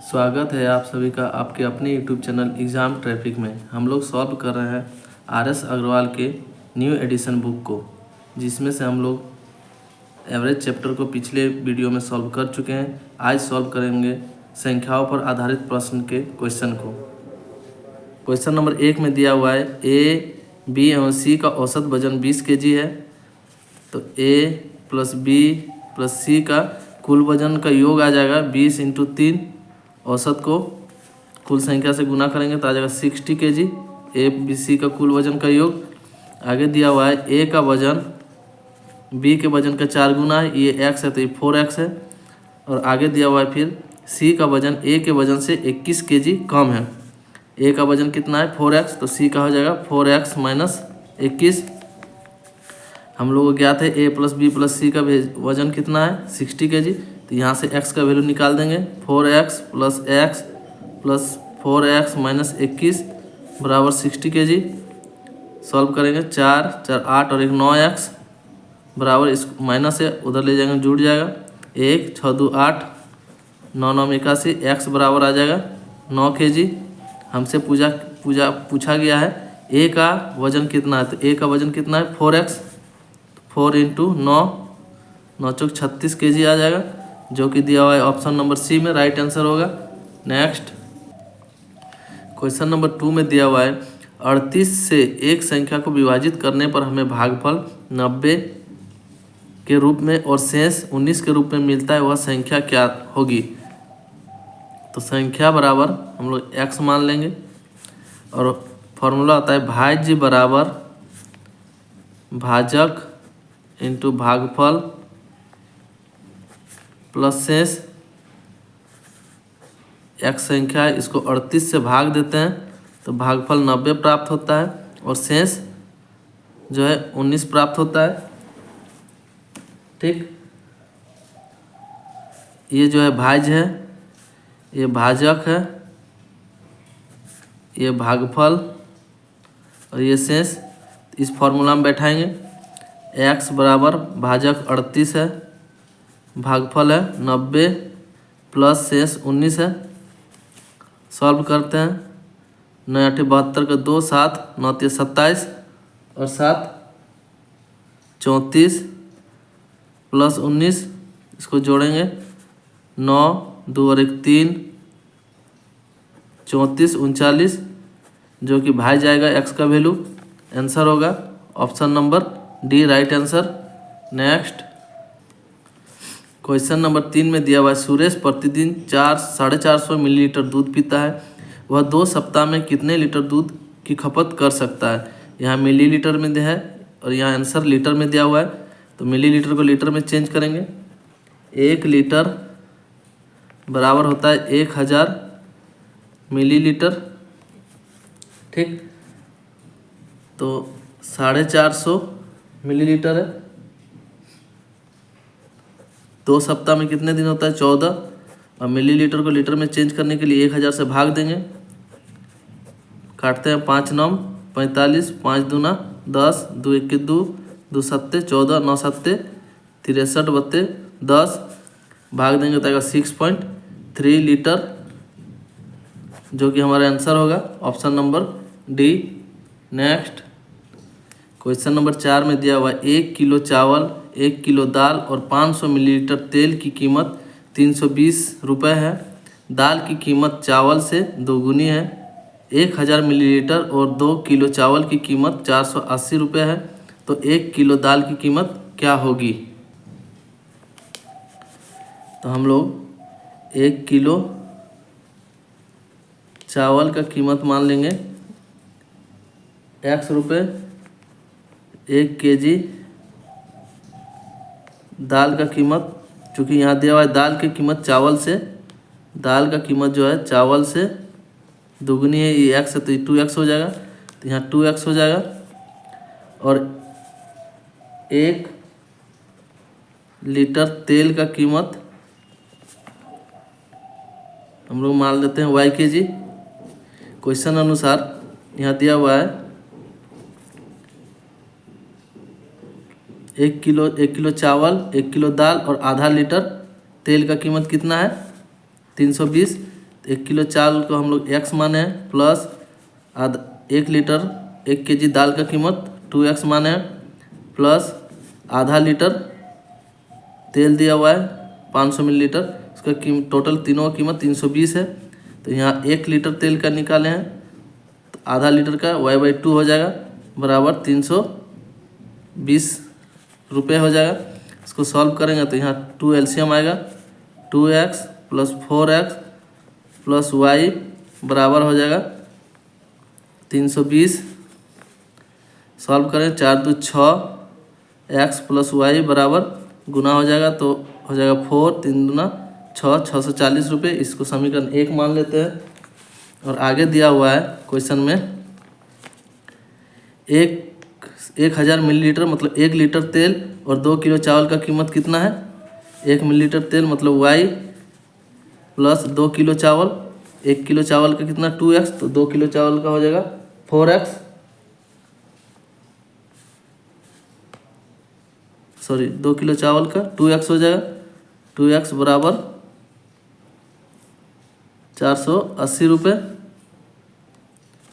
स्वागत है आप सभी का आपके अपने YouTube चैनल एग्ज़ाम ट्रैफिक में। हम लोग सॉल्व कर रहे हैं RS अग्रवाल के न्यू एडिशन बुक को, जिसमें से हम लोग एवरेज चैप्टर को पिछले वीडियो में सॉल्व कर चुके हैं। आज सॉल्व करेंगे संख्याओं पर आधारित प्रश्न के क्वेश्चन को। क्वेश्चन नंबर 1 में दिया हुआ है A, B एवं C का औसत वजन 20 kg है। तो A plus B plus C का कुल वजन का योग आ जाएगा 20 × 3। औसत को कुल संख्या से गुना करेंगे तो आ जाएगा 60 kg। A B C का कुल वजन का योग। आगे दिया हुआ है A का वजन B के वजन का 4 गुना है, ये x है तो ये 4x है। और आगे दिया हुआ है फिर C का वजन A के वजन से 21 kg कम है। A का वजन कितना है 4x, तो C का हो जाएगा 4x माइनस 21। हम लोग को ज्ञात है A plus B plus C का वजन कितना है 60 kg, तो यहाँ से x का वैल्यू निकाल देंगे। 4x plus x plus 4x minus 21 बराबर 60 kg। सॉल्व करेंगे 4 4 8 और 1 9x बराबर, इस माइनस है उधर ले जाएंगे जुड़ जाएगा 1 6 2 8 9 9 81, x बराबर आ जाएगा 9 kg। हमसे पूछा गया है A का वजन कितना है, तो A का वजन कितना है 4x, 4 × 9 9 चौक 36 kg आ जाएगा, जो कि दिया हुआ है ऑप्शन नंबर C में राइट आंसर होगा। नेक्स्ट क्वेश्चन नंबर 2 में दिया हुआ है 38 से एक संख्या को विभाजित करने पर हमें भागफल 90 के रूप में और शेष 19 के रूप में मिलता है, वह संख्या क्या होगी। तो संख्या बराबर हम लोग x मान लेंगे और फॉर्मूला आता है भाज्य बराबर भाजक इंटू भागफल प्लस शेष। x संख्या है, इसको 38 से भाग देते हैं तो भागफल 90 प्राप्त होता है और शेष जो है 19 प्राप्त होता है। ठीक, ये जो है भाज्य है, ये भाजक है, ये भागफल और ये शेष। इस फॉर्मूला में बैठाएंगे x बराबर भाजक 38 है, भागफल है 90 प्लस शेष 19 है। सॉल्व करते हैं 9 8 72 का 2 7 9 3 27 और 7 34 प्लस 19, इसको जोड़ेंगे 9 2 और 1 3 34 39, जो कि भाई जाएगा x का वैल्यू। आंसर होगा option number D right answer. Next question number 3 में दिया हुआ है सुरेश प्रतिदिन 450 मिलीलीटर दूध पीता है, वह 2 सप्ताह में कितने लीटर दूध की खपत कर सकता है। यहाँ मिलीलीटर में दिया है और यहाँ आंसर लीटर में दिया हुआ है, तो मिलीलीटर को लीटर में चेंज करेंगे। 1 लीटर बराबर होता है 1000 मिलीलीटर। ठीक, तो 450 मिलीलीटर है। 2 सप्ताह में कितने दिन होता है 14, और मिलीलीटर को लीटर में चेंज करने के लिए 1000 से भाग देंगे। काटते हैं 5 9 45, 5 दूना 10, 2 1 2, 2 7 14, 9 7 63 बत्ते 10, भाग देंगे तो आएगा 6.3 लीटर, जो कि हमारा आंसर होगा option number D. Next question number 4 में दिया हुआ 1 किलो चावल, 1 किलो दाल और 500 मिलीलीटर तेल की कीमत 320 रुपये है। दाल की कीमत चावल से दोगुनी है। 1000 मिलीलीटर और 2 किलो चावल की कीमत 480 रुपये है, तो 1 किलो दाल की कीमत क्या होगी। तो हम लोग 1 किलो चावल का कीमत मान लेंगे x रुपये, 1 kg दाल का कीमत, चूँकि यहाँ दिया हुआ है दाल की कीमत चावल से, दाल का कीमत जो है चावल से दुगनी है, ये x है तो ये 2x हो जाएगा, तो यहाँ 2x हो जाएगा। और 1 लीटर तेल का कीमत हम लोग मान लेते हैं y kg। क्वेश्चन अनुसार यहाँ दिया हुआ है 1 किलो चावल, 1 किलो दाल और आधा लीटर तेल का कीमत कितना है 320। 1 किलो चावल को हम लोग x माने हैं, प्लस 1 लीटर 1 kg दाल का कीमत 2x माने हैं, प्लस आधा लीटर तेल दिया हुआ है 500 मिलीलीटर, इसका टोटल तीनों की कीमत 320 है। तो यहाँ 1 लीटर तेल का निकाले हैं तो आधा लीटर का y/2 हो जाएगा बराबर 320 रुपये हो जाएगा। इसको सॉल्व करेंगे तो यहाँ 2 एलसीएम आएगा, 2x plus 4x plus y बराबर हो जाएगा 320। सॉल्व करें 4 2 6, x प्लस y बराबर गुना हो जाएगा तो हो जाएगा 4 3 दूना 6, 640 रुपये। इसको समीकरण 1 मान लेते हैं। और आगे दिया हुआ है क्वेश्चन में 1000 मिलीलीटर मतलब 1 लीटर तेल और 2 किलो चावल का कीमत कितना है। 1 मिलीलीटर तेल मतलब y प्लस 2 किलो चावल, 1 किलो चावल का कितना 2x, तो 2 किलो चावल का हो जाएगा 4x, सॉरी 2 किलो चावल का 2x हो जाएगा, 2x बराबर 480 रुपये।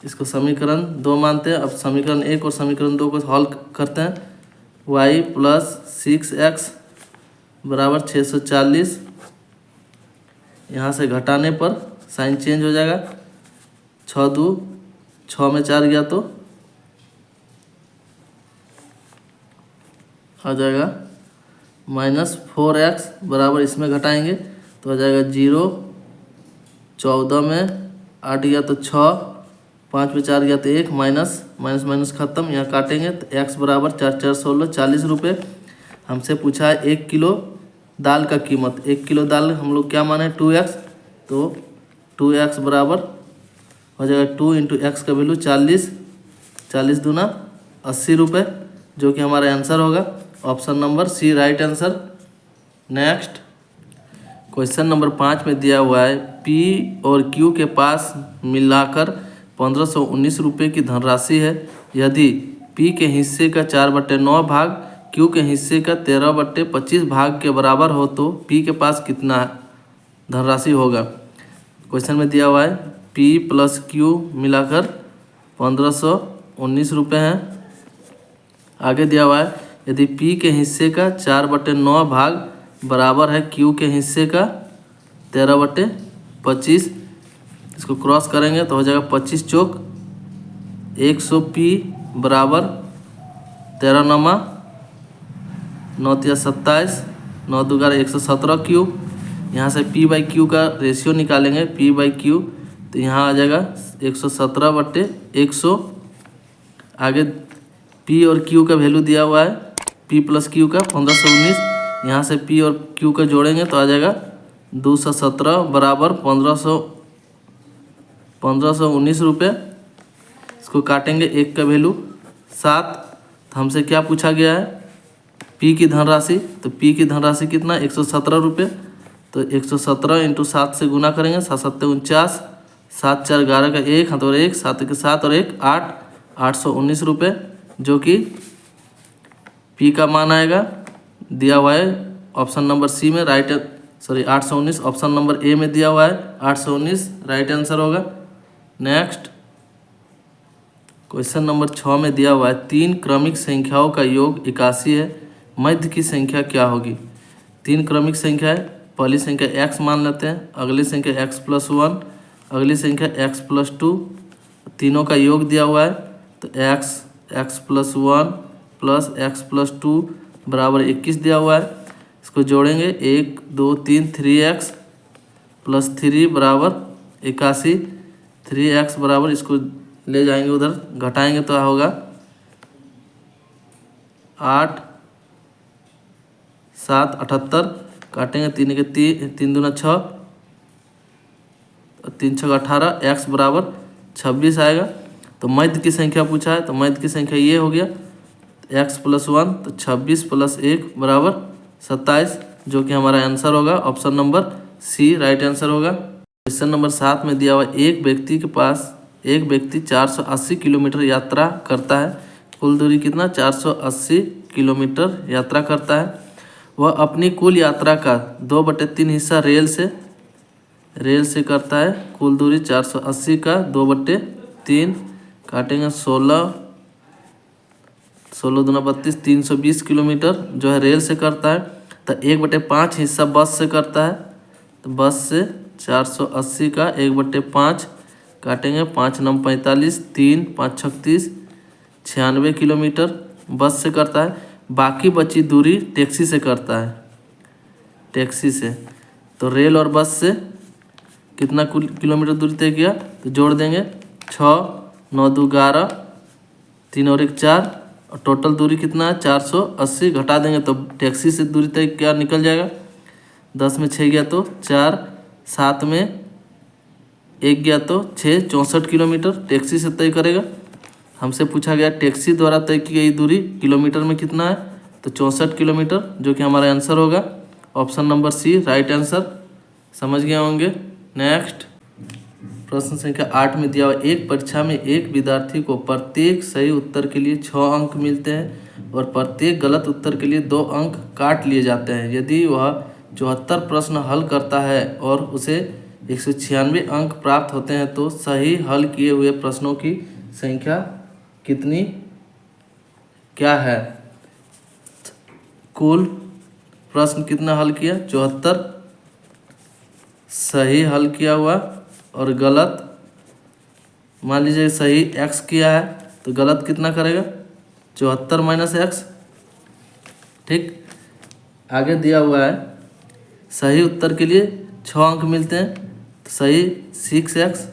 इसको समीकरण 2 मानते हैं। अब समीकरण 1 और समीकरण 2 को हल करते हैं। y प्लस 6x बराबर 640, यहाँ से घटाने पर साइन चेंज हो जाएगा, 6 2 6 में 4 गया तो आ जाएगा -4x बराबर इसमें घटाएंगे तो आ जाएगा 0, 14 में 8 गया तो 6, 5 में 4 गया तो 1, माइनस माइनस माइनस खत्म, यहाँ काटेंगे तो x बराबर 4 4 16 40 रुपये। हमसे पूछा है 1 किलो दाल का कीमत। 1 किलो दाल हम लोग क्या माने 2x, तो 2x बराबर हो जाएगा 2 इंटू एक्स का वैल्यू 40, 40 दूना 80 रुपये, जो कि हमारा आंसर होगा option number C right answer. Next question number 5 में दिया हुआ है P और Q के पास मिलाकर 1519 रुपये की धनराशि है। यदि P के हिस्से का 4/9 भाग Q के हिस्से का 13/25 भाग के बराबर हो तो P के पास कितना धनराशि होगा। क्वेश्चन में दिया हुआ है P प्लस Q मिलाकर 1519 रुपये हैं। आगे दिया हुआ है यदि P के हिस्से का 4/9 भाग बराबर है Q के हिस्से का 13/25, इसको क्रॉस करेंगे तो हो जाएगा 25 चौक 100 P बराबर 13 नमा 9 तिया 27, 9 दूगा 117 Q। यहाँ से P/Q का रेशियो निकालेंगे, P/Q तो यहाँ आ जाएगा 117/100। आगे P और Q का वैल्यू दिया हुआ है, P प्लस Q का 1519, यहाँ से P और Q का जोड़ेंगे तो आ जाएगा 217 बराबर 1519 रुपये। इसको काटेंगे 1 का वैल्यू 7। तो हमसे क्या पूछा गया है P की धनराशि, तो P की धनराशि कितना 117 रुपये, तो 117 इंटू 7 से गुना करेंगे, 7 7 49, 7 4 11 का 1 हाथ और 1 7 के 7 और 1 8, 819 रुपये, जो कि P का मान आएगा। दिया हुआ है ऑप्शन नंबर सी में right, sorry 819 option number A में दिया हुआ है 819 राइट आंसर होगा। नेक्स्ट क्वेश्चन नंबर 6 में दिया हुआ है 3 क्रमिक संख्याओं का योग 81 है, मध्य की संख्या क्या होगी। 3 क्रमिक संख्या है, पहली संख्या x मान लेते हैं, अगली संख्या x प्लस 1, अगली संख्या x प्लस 2, तीनों का योग दिया हुआ है तो x plus 1 plus x plus 2 बराबर 21 दिया हुआ है। इसको जोड़ेंगे 1 2 3 3x प्लस 3 बराबर 81, 3x बराबर इसको ले जाएंगे उधर घटाएंगे तो होगा 8 7 78, काटेंगे 3 के 3 दूना 6, 3 6 18, x बराबर 26 आएगा। तो मध्य की संख्या पूछा है तो मध्य की संख्या ये हो गया x प्लस 1, तो 26 प्लस 1 बराबर 27, जो कि हमारा आंसर होगा option number C right answer होगा। क्वेश्चन नंबर 7 में दिया हुआ एक व्यक्ति 480 किलोमीटर यात्रा करता है, कुल दूरी कितना 480 किलोमीटर यात्रा करता है। वह अपनी कुल यात्रा का 2/3 हिस्सा रेल से रेल से करता है कुल दूरी 480 का 2/3 काटेंगे 16 दूना 32 320 किलोमीटर जो है रेल से करता है। तो 1/5 हिस्सा बस से करता है, तो बस से 480 का 1/5 काटेंगे 5 9 45 3 5 36 96 किलोमीटर बस से करता है। बाकी बची दूरी टैक्सी से करता है, टैक्सी से। तो रेल और बस से कितना किलोमीटर दूरी तय किया, तो जोड़ देंगे 6 9 2 11 3 और 1 4 और टोटल दूरी कितना है 480 घटा देंगे तो टैक्सी से दूरी तय क्या निकल जाएगा। 10 में 6 गया तो 4, 7 में 1 गया तो 6 64 किलोमीटर टैक्सी से तय करेगा। हमसे पूछा गया टैक्सी द्वारा तय की गई दूरी किलोमीटर में कितना है, तो 64 किलोमीटर जो कि हमारा आंसर होगा option number C right answer. समझ गए होंगे। नेक्स्ट प्रश्न संख्या 8 में दिया हुआ एक परीक्षा में एक विद्यार्थी को प्रत्येक सही उत्तर के लिए 6 अंक मिलते हैं और प्रत्येक गलत उत्तर के लिए 2 अंक काट लिए जाते हैं। यदि वह 74 प्रश्न हल करता है और उसे 196 अंक प्राप्त होते हैं तो सही हल किए हुए प्रश्नों की संख्या कितनी क्या है। कुल प्रश्न कितना हल किया 74, सही हल किया हुआ और गलत मान लीजिए सही x किया है तो गलत कितना करेगा 74 - x। ठीक, आगे दिया हुआ है सही उत्तर के लिए 6 अंक मिलते हैं तो सही 6x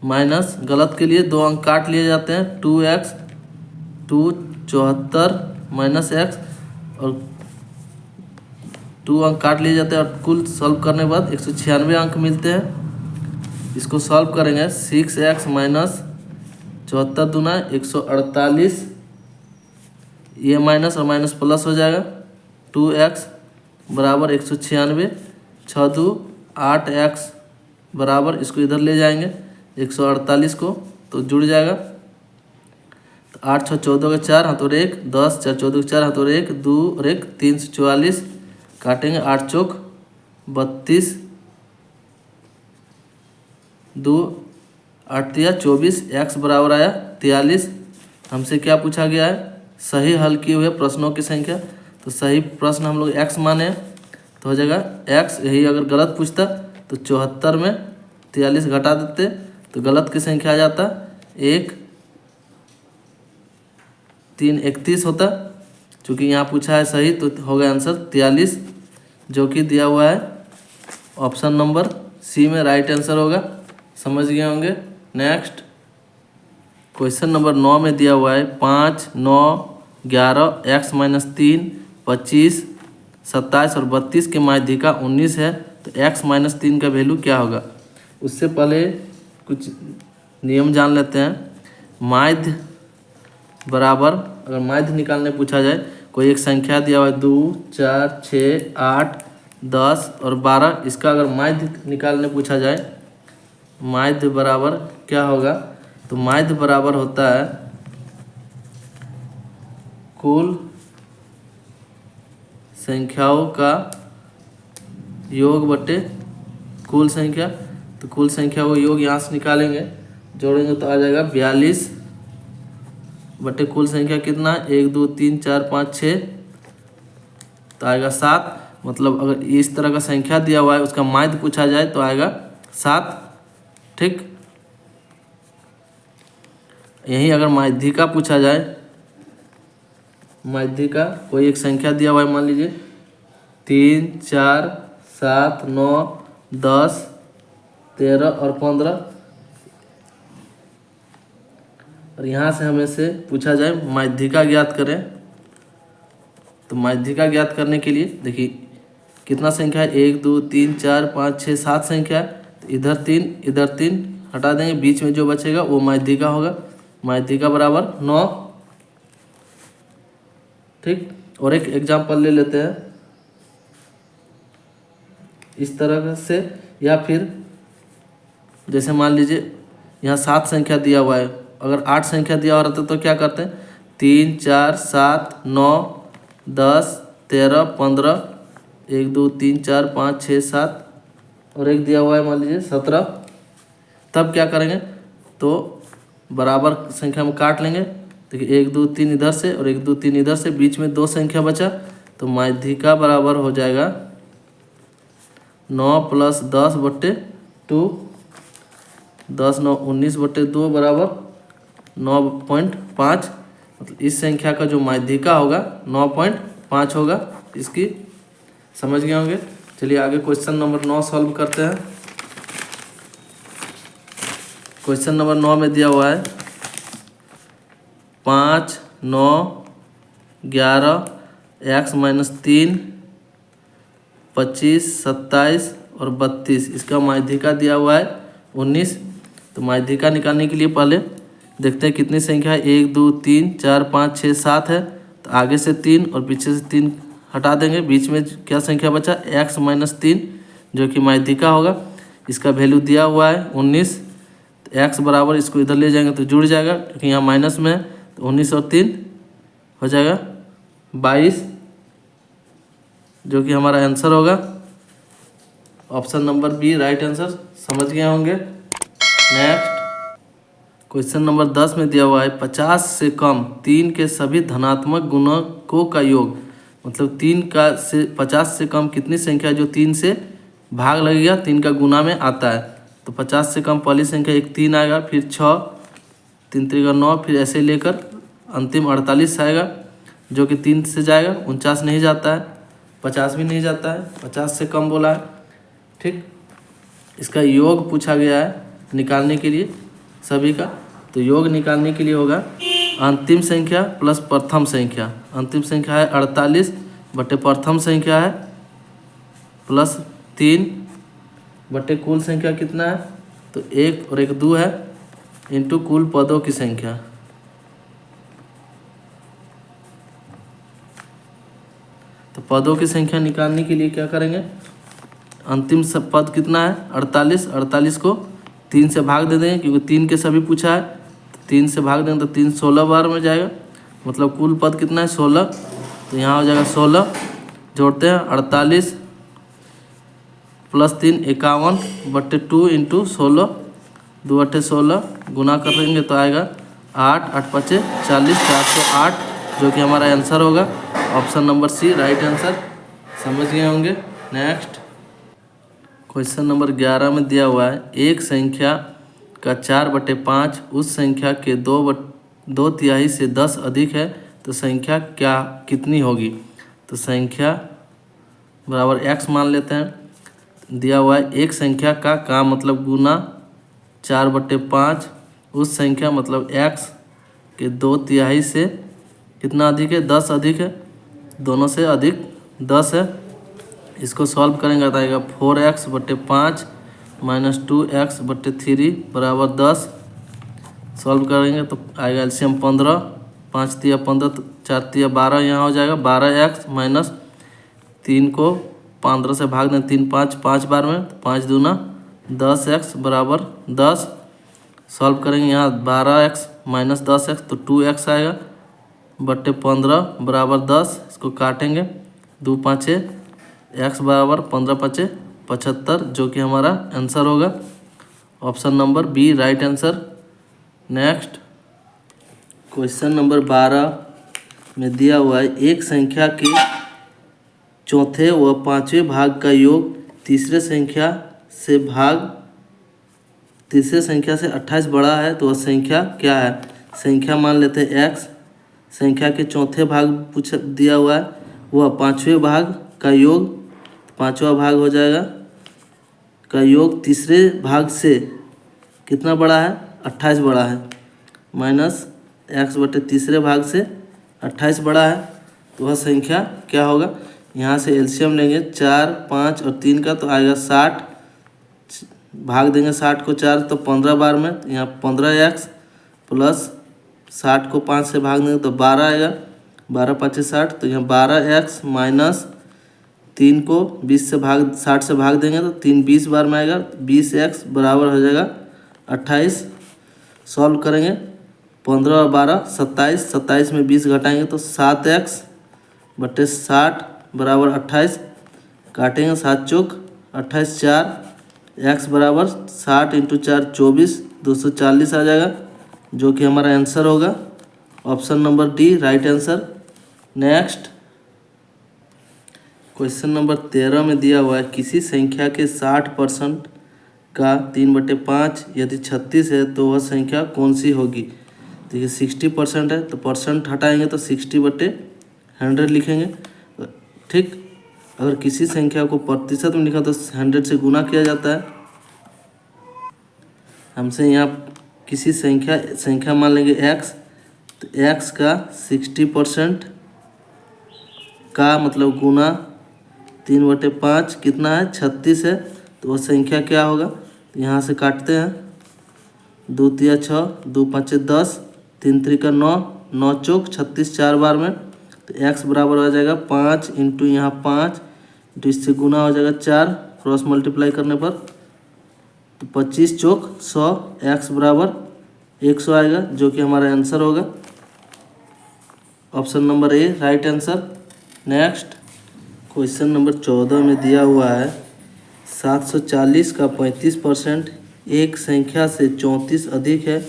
माइनस गलत के लिए 2 अंक काट लिए जाते हैं 2x 2 74 - x और 2 अंक काट लिए जाते हैं और कुल सॉल्व करने के बाद 196 अंक मिलते हैं। इसको सॉल्व करेंगे 6x माइनस 74 दूना 148, ये माइनस और माइनस प्लस हो जाएगा 2x बराबर 196, 6 2 8x बराबर इसको इधर ले जाएंगे 148 को तो जुड़ जाएगा। तो 8 6 14 का 4 हाथ और 1 10 4 14 का 4 हाथ और 1 2 और 1 3 से 44 काटेंगे 8 चौक 32 2 8 तिया 24 x बराबर आया 43। हमसे क्या पूछा गया है सही हल किए हुए प्रश्नों की संख्या। तो सही प्रश्न हम लोग x माने तो हो जाएगा x। यही अगर गलत पूछता तो 74 में 43 घटा देते तो गलत की संख्या आ जाता 1 3 31 होता। चूँकि यहाँ पूछा है सही तो होगा आंसर 43 जो कि दिया हुआ है ऑप्शन नंबर सी में राइट आंसर होगा। समझ गए होंगे। नेक्स्ट क्वेश्चन नंबर 9 में दिया हुआ है 5 9 11 x - 3 25 27 और 32 के माध्यिका 19 है तो x - 3 का वैल्यू क्या होगा। उससे पहले कुछ नियम जान लेते हैं। माध्य बराबर अगर माध्य निकालने पूछा जाए कोई एक संख्या दिया हुआ है 2 4 6 8 10 और 12, इसका अगर माध्य निकालने पूछा जाए माध्य बराबर क्या होगा, तो माध्य बराबर होता है कुल संख्याओं का योग बटे कुल संख्या। तो कुल संख्या को योग यहाँ से निकालेंगे जोड़ेंगे तो आ जाएगा 42 बटे कुल संख्या कितना 1 2 3 4 5 6 तो आएगा 7। मतलब अगर इस तरह का संख्या दिया हुआ है उसका माध्य पूछा जाए तो आएगा 7। ठीक, यही अगर माध्यिका पूछा जाए माध्यिका कोई एक संख्या दिया हुआ है मान लीजिए 3 4 7 9 10 13 और 15 और यहाँ से हमें से पूछा जाए माध्यिका ज्ञात करें। तो माध्यिका ज्ञात करने के लिए देखिए कितना संख्या है 1 2 3 4 5 6 7 संख्या है तो इधर 3 हटा देंगे, बीच में जो बचेगा वो माध्यिका होगा। माध्यिका बराबर 9। ठीक, और एक एग्जाम्पल ले लेते हैं इस तरह से, या फिर जैसे मान लीजिए यहाँ 7 संख्या दिया हुआ है, अगर 8 संख्या दिया हुआ रहता तो क्या करते हैं 3 4 7 9 10 13 15 1 2 3 4 5 6 7 और एक दिया हुआ है मान लीजिए 17। तब क्या करेंगे, तो बराबर संख्या में काट लेंगे। देखिए 1 2 3 इधर से और 1 2 3 इधर से, बीच में 2 संख्या बचा, तो माध्यिका बराबर हो जाएगा 9 + 10/2, 10 9 19/2 बराबर 9.5। मतलब इस संख्या का जो माध्यिका होगा 9.5 होगा। इसकी समझ गए होंगे। चलिए आगे क्वेश्चन नंबर 9 सॉल्व करते हैं। क्वेश्चन नंबर 9 में दिया हुआ है 5 9 11 x - 3 25 27 और 32। इसका माध्यिका दिया हुआ है 19। तो माध्यिका निकालने के लिए पहले देखते हैं कितनी संख्या है। 1 2 3 4 5 6 7 है, तो आगे से 3 और पीछे से 3 हटा देंगे। बीच में क्या संख्या बचा, x - 3, जो कि माध्यिका होगा। इसका वैल्यू दिया हुआ है 19। तो x बराबर, इसको इधर ले जाएंगे तो जुड़ जाएगा, क्योंकि यहाँ माइनस में है। तो 19 और 3 हो जाएगा 22, जो कि हमारा आंसर होगा option number B right answer. समझ गए होंगे। नेक्स्ट क्वेश्चन नंबर 10 में दिया हुआ है 50 से कम 3 के सभी धनात्मक गुणकों का योग। मतलब 50 से कम कितनी संख्या जो 3 से भाग लगेगा, 3 का गुना में आता है। तो 50 से कम पहली संख्या एक 3 आएगा, फिर 6, 3 3 9, फिर ऐसे लेकर अंतिम 48 आएगा, जो कि 3 से जाएगा। 49 नहीं जाता है, 50 भी नहीं जाता है, 50 से कम बोला है। ठीक, इसका योग पूछा गया है निकालने के लिए सभी का। तो योग निकालने के लिए होगा अंतिम संख्या प्लस प्रथम संख्या। अंतिम संख्या है 48 बटे प्रथम संख्या है प्लस 3 बटे कुल संख्या कितना है, तो 1 और 1 2 है, इंटू कुल पदों की संख्या। तो पदों की संख्या निकालने के लिए क्या करेंगे, अंतिम सब पद कितना है 48, 48 को 3 से भाग दे देंगे, क्योंकि 3 के सभी पूछा है। तो 3 से भाग देंगे तो 3 16 बार में जाएगा। मतलब कुल पद कितना है 16। तो यहाँ हो जाएगा 16, जोड़ते हैं 48 + 3 51/2 इंटू 16, 2 8 16, गुना करेंगे तो आएगा 8 8 5 40, 408, जो कि हमारा आंसर होगा option number C right answer. समझ गए होंगे। नेक्स्ट क्वेश्चन नंबर 11 में दिया हुआ है एक संख्या का 4/5 उस संख्या के 2/3 से 10 अधिक है, तो संख्या कितनी होगी। तो संख्या बराबर x मान लेते हैं। दिया हुआ है एक संख्या का मतलब गुना 4/5 उस संख्या मतलब x के 2/3 से कितना अधिक है, 10 अधिक है, दोनों से अधिक 10 है। इसको सॉल्व करेंगे तो आएगा 4x/5 - 2x/3 बराबर 10। सॉल्व करेंगे तो आएगा एलसीएम 15, 5 तिया 15, तो 4 तिया 12, यहाँ हो जाएगा 12x माइनस 3 को 15 से भाग दें, 3 5 5 बार में, 5 दूना 10x बराबर 10। सॉल्व करेंगे यहाँ 12x माइनस 10x, तो 2x आएगा बट्टे 15 बराबर 10। इसको काटेंगे 2 5 x बराबर 15 5 75, जो कि हमारा आंसर होगा option number B right answer. Next question number 12 में दिया हुआ है एक संख्या के चौथे व पांचवें भाग का योग तीसरे संख्या से 28 बड़ा है, तो वह संख्या क्या है। संख्या मान लेते हैं x। संख्या के चौथे भाग दिया हुआ है, वह पांचवें भाग का योग, पांचवा भाग हो जाएगा का योग तीसरे भाग से कितना बड़ा है, 28 बड़ा है, माइनस x बटे तीसरे भाग से 28 बड़ा है, तो वह संख्या क्या होगा। यहाँ से एलसीएम लेंगे 4 5 और 3 का, तो आएगा 60, भाग देंगे 60 को 4 तो 15 बार में, तो यहाँ 15x प्लस 60 को 5 से भाग देंगे तो 12 आएगा, 12 5 60, तो यहाँ 12x माइनस 3 को 60 से भाग देंगे तो 3 20 बार में आएगा, 20x बराबर हो जाएगा 28। सॉल्व करेंगे 15 और 12 27, 27 में 20 घटाएंगे तो 7x बटे 60 बराबर 28, काटेंगे 7 चौक 28 4 x बराबर 60 इंटू 4 24 240 आ जाएगा, जो कि हमारा आंसर होगा option number D right answer. Next question number 13 में दिया हुआ है किसी संख्या के 60% का 3/5 यदि 36 है तो वह संख्या कौन सी होगी। देखिए 60% है तो परसेंट हटाएंगे तो 60/100 लिखेंगे। ठीक, अगर किसी संख्या को प्रतिशत में लिखा तो 100 से गुना किया जाता है। हमसे यहाँ किसी संख्या मान लेंगे x, तो x का 60% का मतलब गुना 3/5 कितना है 36 है, तो वह संख्या क्या होगा। तो यहाँ से काटते हैं, 2 तिया 6 2 5 10 3 त्रिका 9 9 चौक 36 4 बार में, तो x बराबर हो जाएगा 5 इंटू यहाँ 5 इंटू इससे गुना हो जाएगा 4, क्रॉस मल्टीप्लाई करने पर तो 25 चौक 100, x बराबर 100 आएगा, जो कि हमारा आंसर होगा option number A right answer. Next question number 14 में दिया हुआ है 740 का 35% एक संख्या से 34 अधिक है,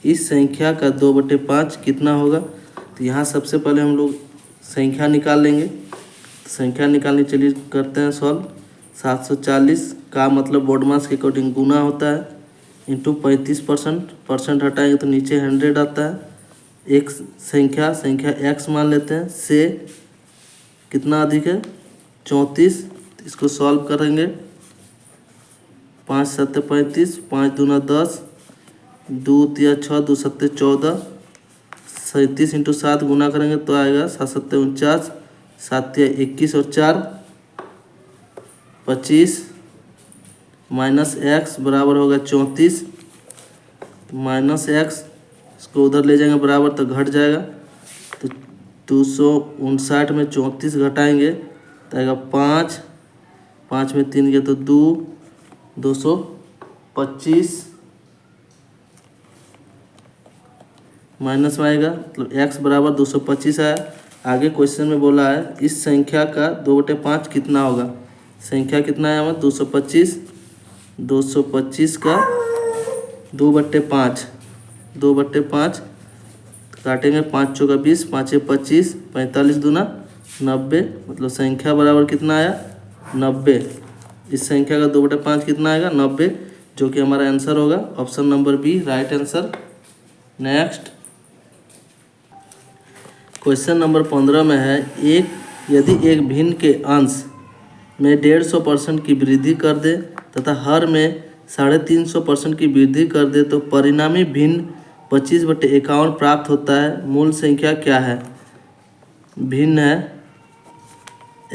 इस संख्या का 2/5 कितना होगा। तो यहाँ सबसे पहले हम लोग संख्या निकाल लेंगे। तो संख्या निकालने चलिए करते हैं सॉल्व। 740 का मतलब बोर्ड मास के अकॉर्डिंग गुना होता है इंटू 35%, परसेंट हटाएंगे तो नीचे 100 आता है। एक संख्या x मान लेते हैं से कितना अधिक है 34, इसको सॉल्व करेंगे। 5 7 35 5 दूना 10 2 तिया 6 2 7 14 37 इंटू 7 गुना करेंगे तो आएगा 7 7 49 7 तिया 21 और 4 25 माइनस x बराबर होगा 34, माइनस x इसको उधर ले जाएंगे बराबर तो घट जाएगा, तो 259 में 34 घटाएंगे तो आएगा 5 5 में 3 गया तो 225 माइनस में आएगा, मतलब x बराबर 225 आया। आगे क्वेश्चन में बोला है इस संख्या का 2/5 कितना होगा। संख्या कितना है हमारा 225, 225 का 2/5 2/5 काटेंगे, 5 चौका 20 5 25 45 दूना 90, मतलब संख्या बराबर कितना आया 90। इस संख्या का 2/5 कितना आएगा 90, जो कि हमारा आंसर होगा option number B right answer. Next question number 15 में है यदि एक भिन्न के अंश में 150% की वृद्धि कर दे तथा हर में 350% की वृद्धि कर दे तो परिणामी भिन्न 25/51 प्राप्त होता है। मूल संख्या क्या है। भिन्न है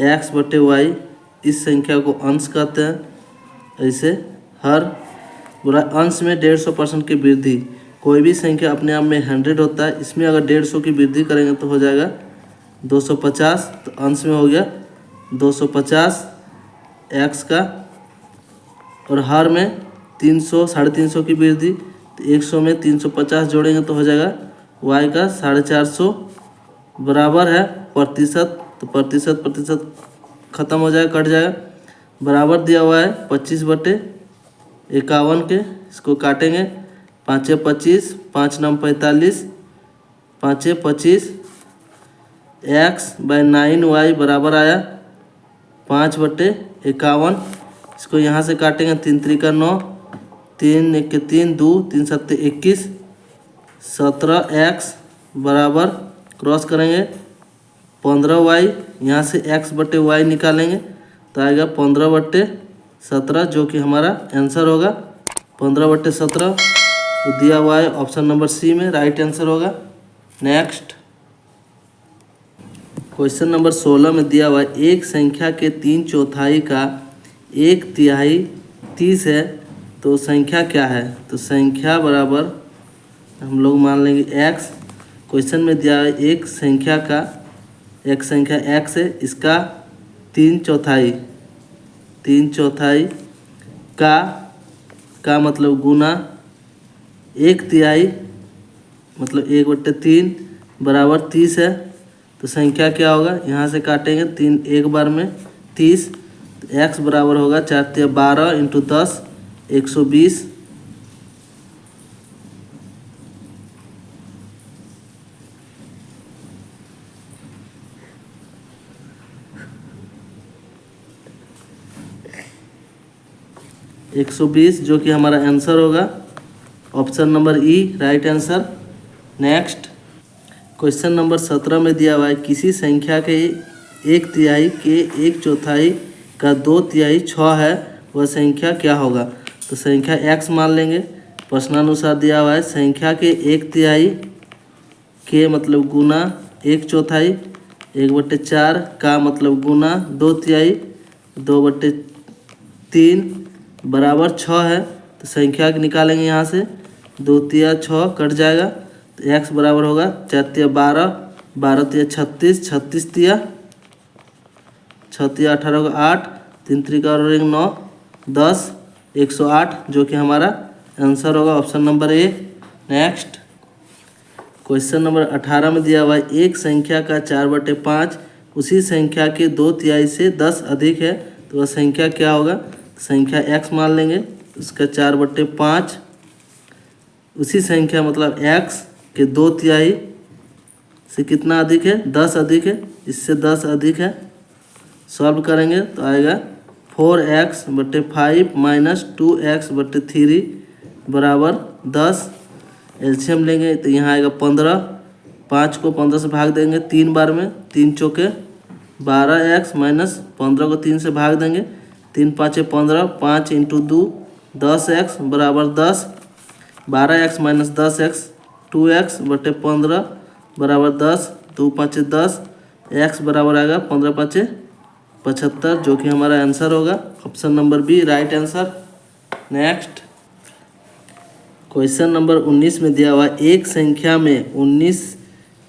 x/y, इस संख्या को अंश कहते हैं। ऐसे हर अंश में 150% की वृद्धि, कोई भी संख्या अपने आप में 100 होता है, इसमें अगर 150 की वृद्धि करेंगे तो हो जाएगा 250, तो अंश में हो गया 250 x का, और हर में 300 350 की वृद्धि, तो 100 में 350 जोड़ेंगे तो हो जाएगा y का 450, बराबर है प्रतिशत, तो प्रतिशत खत्म हो जाएगा कट जाएगा, बराबर दिया हुआ है 25/51 के। इसको काटेंगे, 5 25 5 9 45 5 25 x/9y बराबर आया 5/51। इसको यहाँ से काटेंगे, 3 त्रिका 9 3 1 के 3 2 3 7 21 17x बराबर क्रॉस करेंगे 15y, यहाँ से x/y निकालेंगे तो आएगा 15/17, जो कि हमारा आंसर होगा 15/17, तो दिया हुआ है ऑप्शन नंबर सी में राइट आंसर होगा। नेक्स्ट क्वेश्चन नंबर 16 में दिया हुआ है एक संख्या के 3/4 का 1/3 30 है तो संख्या क्या है। तो संख्या बराबर हम लोग मान लेंगे x। क्वेश्चन में दिया है एक संख्या x है, इसका 3/4 का मतलब गुना 1/3 मतलब 1/3 बराबर 30 है, तो संख्या क्या होगा। यहाँ से काटेंगे 3 एक बार में 30, तो x बराबर होगा 4 × 12 × 10 120 120 जो कि हमारा आंसर होगा ऑप्शन नंबर ई right answer. Next question number 17 में दिया हुआ है किसी संख्या के 1/3 के 1/4 का 2/3 6 है, वह संख्या क्या होगा। तो संख्या x मान लेंगे। प्रश्नानुसार दिया हुआ है संख्या के 1/3 के मतलब गुना 1/4 1/4 का मतलब गुना 2/3 2/3 बराबर 6 है। तो संख्या निकालेंगे यहाँ से 2 6 कट जाएगा तो x बराबर होगा 4 12 12 36 36 6 18 को 8 3 3 और 9 10 108 जो कि हमारा आंसर होगा option number A. Next question number 18 में दिया हुआ है एक संख्या का 4/5 उसी संख्या के 2/3 से 10 अधिक है, तो वह संख्या क्या होगा। संख्या x मान लेंगे, उसका 4/5 उसी संख्या मतलब x के 2/3 से कितना अधिक है 10 अधिक है, इससे 10 अधिक है। सॉल्व करेंगे तो आएगा 4x/5 माइनस 2x/3 बराबर 10। एलसीएम लेंगे तो यहाँ आएगा 15, 5 को 15 से भाग देंगे 3 बार में, 3 चौके 12x माइनस 15 को 3 से भाग देंगे, 3 5 15, 5 × 2 10x बराबर 10, 12x माइनस 10x 2x/15 बराबर 10, 2 5 10, x बराबर आएगा 15 5 75 जो कि हमारा आंसर होगा option number B right answer. Next question number 19 में दिया हुआ एक संख्या में 19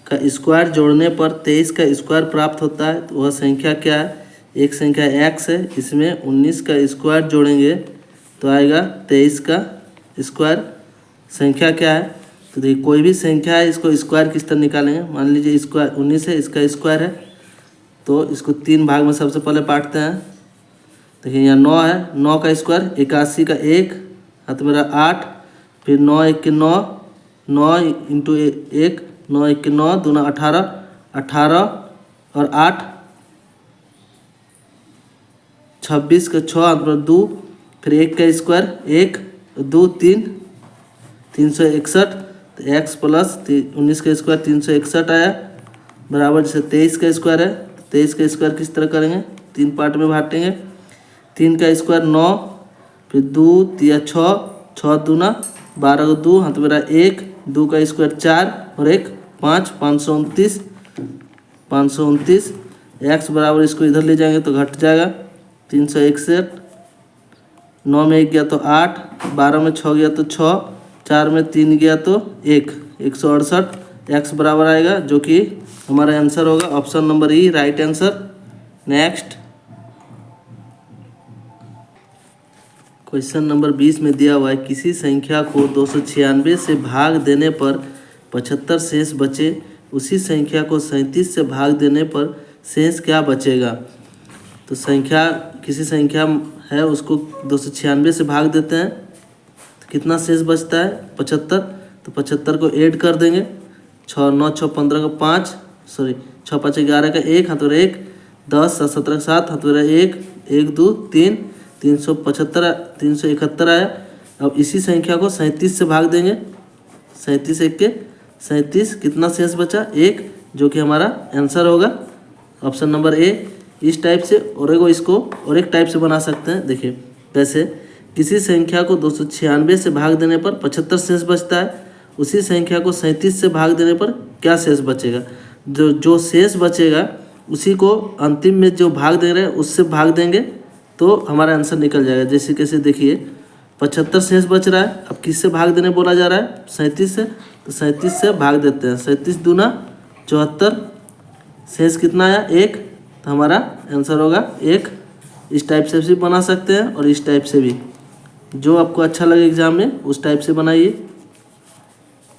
का स्क्वायर जोड़ने पर 23 का स्क्वायर प्राप्त होता है, तो वह संख्या क्या है। एक संख्या x है, इसमें 19 का स्क्वायर जोड़ेंगे तो आएगा 23 का स्क्वायर। संख्या क्या है तो देखिए कोई भी संख्या है इसको स्क्वायर किस तरह निकालेंगे। मान लीजिए स्क्वायर 19 है, इसका स्क्वायर है तो इसको 3 भाग में सबसे पहले बांटते हैं। देखिए यहाँ 9 है, 9 का स्क्वायर 81 का 1 हाथ मेरा 8, फिर 9 1 के 9, 9 × 1 9 1 के 9 दूना 18, 18 और 8 26 का 6 हाथ में 2, फिर 1 का स्क्वायर 1 2 3 361, तो x प्लस 19 का स्क्वायर 361 आया बराबर जैसे 23 का स्क्वायर है। 23 का स्क्वायर किस तरह करेंगे 3 पार्ट में बांटेंगे। 3 का स्क्वायर 9, फिर 2 3 6 6 दूना 12 को 2 हाथ मेरा 1, 2 का स्क्वायर 4 और 1 5 529 529। x बराबर इसको इधर ले जाएंगे तो घट जाएगा 361, 9 में 1 गया तो 8, 12 में 6 गया तो 6, 4 में 3 गया तो 1 168। x बराबर आएगा जो कि हमारा आंसर होगा ऑप्शन नंबर ई right answer. Next question number 20 में दिया हुआ है किसी संख्या को 296 से भाग देने पर 75 शेष बचे, उसी संख्या को 37 से भाग देने पर शेष क्या बचेगा। तो संख्या किसी संख्या है उसको 296 से भाग देते हैं तो कितना शेष बचता है 75, तो 75 को ऐड कर देंगे। 6 9 6 15 का 5 6 5 11 का 1 हाथ 1 10 7 17 का 7 हाथ 1 1 2 3 375 371 आया। अब इसी संख्या को 37 से भाग देंगे, 37 1 के 37 कितना शेष बचा 1 जो कि हमारा आंसर होगा ऑप्शन नंबर ए। इस टाइप से और इसको और एक टाइप से बना सकते हैं। देखिए कैसे किसी संख्या को 296 से भाग देने पर 75 शेष बचता है, उसी संख्या को 37 से भाग देने पर क्या शेष बचेगा। जो शेष बचेगा उसी को अंतिम में जो भाग दे रहे हैं उससे भाग देंगे तो हमारा आंसर निकल जाएगा। जैसे कैसे देखिए 75 शेष बच रहा है, अब किससे भाग देने बोला जा रहा है 37 से, तो 37 से भाग देते हैं। 37 दूना 74, शेष कितना आया 1, तो हमारा आंसर होगा 1। इस टाइप से भी बना सकते हैं और इस टाइप से भी, जो आपको अच्छा लगे एग्जाम में उस टाइप से बनाइए।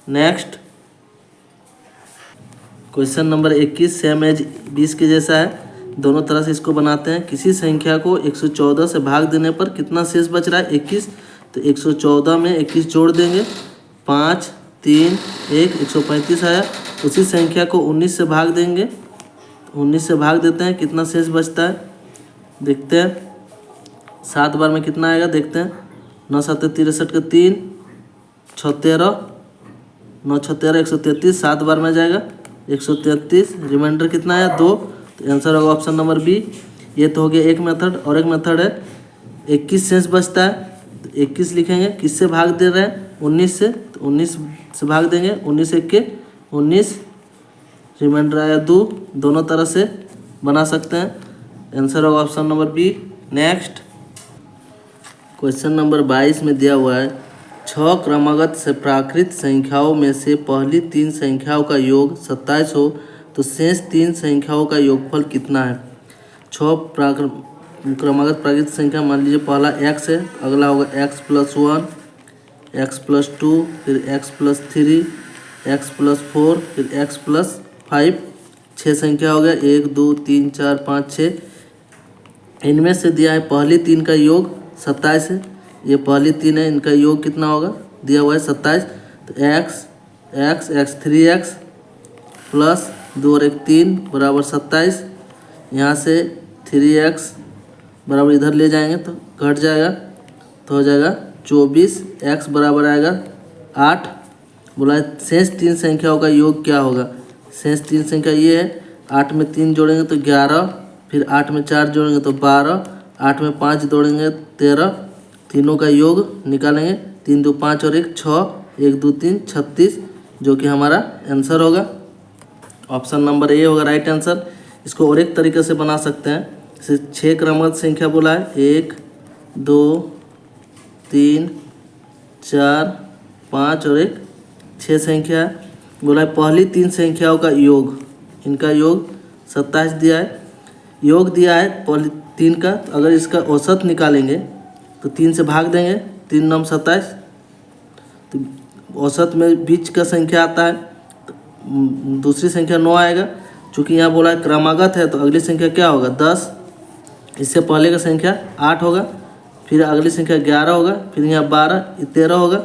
Next question number 21 same as 20 के जैसा है, दोनों तरह से इसको बनाते हैं। किसी संख्या को 114 से भाग देने पर कितना शेष बच रहा है 21, तो 114 में 21 जोड़ देंगे, 5 3 1 135 आया। उसी संख्या को 19 से भाग देंगे, 19 से भाग देते हैं, कितना शेष बचता है देखते हैं। 7 बार में कितना आएगा देखते हैं। 9 7 63 का 3 6 13 9 6 13 133, 7 बार में जाएगा 133। रिमाइंडर कितना आया 2, तो आंसर होगा ऑप्शन नंबर बी। ये तो हो गया एक मेथड। और एक मेथड है 21 शेष बचता है, तो 21 लिखेंगे, किससे भाग दे रहे हैं 19 से, तो 19 से भाग देंगे, 19 1 के 19, रिमाइंडर आया 2। दोनों तरह से बना सकते हैं, आंसर होगा option number B. Next question number 22 में दिया हुआ है 6 क्रमागत से प्राकृत संख्याओं में से पहली 3 संख्याओं का योग 27 हो तो शेष 3 संख्याओं का योगफल कितना है। 6 क्रमागत प्राकृत संख्या, मान लीजिए पहला x है, अगला होगा x + 1, x + 2, फिर x + 3, x + 4, फिर x + 5, 6 संख्या हो गया 1 2 3 4 5 6। इनमें से दिया है पहली 3 का योग 27 है, ये पहली 3 है, इनका योग कितना होगा दिया हुआ है 27। तो x 3x प्लस 2 और 1 3 बराबर 27। यहाँ से 3x बराबर इधर ले जाएंगे तो घट जाएगा, तो हो जाएगा 24। x बराबर आएगा 8। बोला है शेष 3 संख्याओं का योग क्या होगा। शेष 3 संख्या ये है, 8 में 3 जोड़ेंगे तो 11, फिर 8 में 4 जोड़ेंगे तो 12, 8 में 5 जोड़ेंगे 13, तीनों का योग निकालेंगे, 3 2 5 और 1 6, 1 2 3 36, जो कि हमारा आंसर होगा ऑप्शन नंबर ए होगा राइट आंसर। इसको और एक तरीके से बना सकते हैं, जैसे 6 क्रमागत संख्या बोला है 1 2 3 4 5 और 1 6 संख्या है। बोला है पहली 3 संख्याओं का योग, इनका योग 27 दिया है, योग दिया है पहली 3 का। तो अगर इसका औसत निकालेंगे तो 3 से भाग देंगे, 3 9 27, तो औसत में बीच का संख्या आता है, तो दूसरी संख्या 9 आएगा। चूँकि यहाँ बोला है क्रमागत है तो अगली संख्या क्या होगा 10, इससे पहले का संख्या 8 होगा, फिर अगली संख्या 11 होगा, फिर यहाँ 12 13 होगा।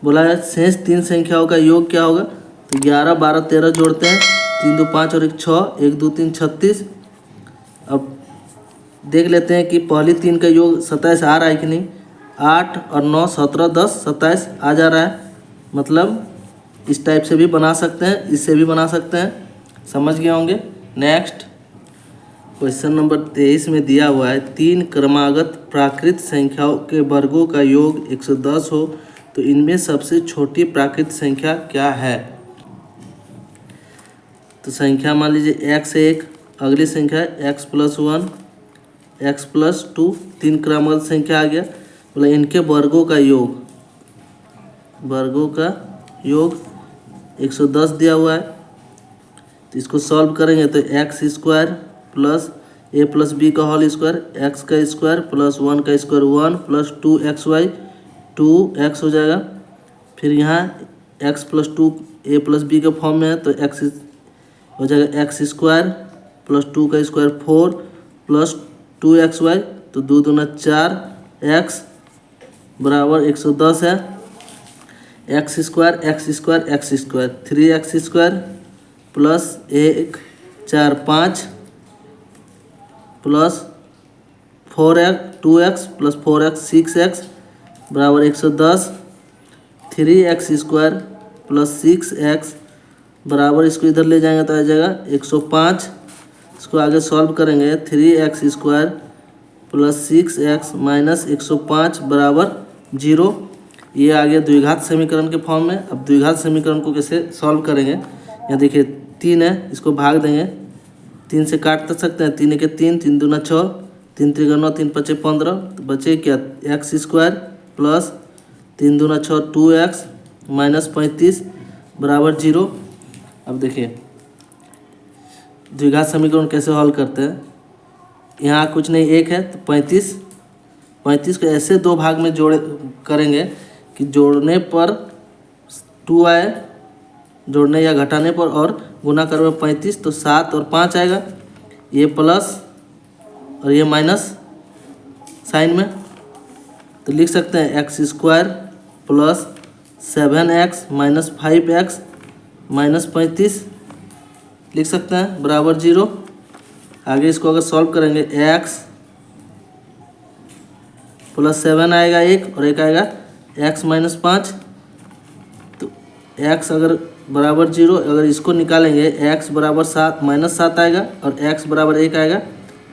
बोला है शेष 3 संख्याओं का योग क्या होगा, तो 11 12 13 जोड़ते हैं, 3 2 5 और 1 6, 1 2 3 36। अब देख लेते हैं कि पहली 3 का योग 27 आ रहा है कि नहीं। 8 और 9 17 10 27 आ जा रहा है, मतलब इस टाइप से भी बना सकते हैं, इससे भी बना सकते हैं, समझ गए होंगे। नेक्स्ट क्वेश्चन नंबर 23 में दिया हुआ है 3 क्रमागत प्राकृत संख्याओं के वर्गों का योग 110 हो तो इनमें सबसे छोटी प्राकृत संख्या क्या है। तो संख्या मान लीजिए x 1, अगली संख्या है x + 1, x + 2, 3 क्रमागत संख्या आ गया। बोला इनके वर्गों का योग 110 दिया हुआ है। तो इसको सॉल्व करेंगे तो x² प्लस a + b का होल स्क्वायर, x का स्क्वायर प्लस 1 का स्क्वायर 1 प्लस 2xy 2x हो जाएगा। फिर यहाँ x + 2 a + b का फॉर्म में है तो x हो जाएगा x² प्लस 2 का स्क्वायर 4 प्लस 2xy, तो 2 दूना 4, x बराबर 110 है। x² 3x² plus 1 4 5 plus 2x plus 4x 6x बराबर 110। 3x² प्लस 6x बराबर, इसको इधर ले जाएंगे तो आ जाएगा 105। इसको आगे सॉल्व करेंगे 3x² प्लस 6x माइनस 105 बराबर 0। ये आ गया द्विघात समीकरण के फॉर्म में। अब द्विघात समीकरण को कैसे सॉल्व करेंगे, यहाँ देखिए 3 है, इसको भाग देंगे, 3 से काट सकते हैं, 3 1 3, 3 दूना 6, 3 3 9, 3 5 15, तो बचे क्या x² प्लस 3 दूना 6 2x माइनस 35 बराबर 0। अब देखिए द्विघात समीकरण कैसे हल करते हैं। यहाँ कुछ नहीं, 1 है तो 35 को ऐसे 2 भाग में करेंगे कि जोड़ने पर 2 आए, जोड़ने या घटाने पर, और गुना करने पर 35, तो 7 और 5 आएगा, ये प्लस और ये माइनस साइन में, तो लिख सकते हैं x square plus 7x minus 5x minus 35 लिख सकते हैं बराबर 0। आगे इसको अगर सॉल्व करेंगे x प्लस 7 आएगा एक और एक आएगा x माइनस 5, तो x अगर बराबर 0, अगर इसको निकालेंगे x बराबर 7 माइनस 7 आएगा और x बराबर 1 आएगा,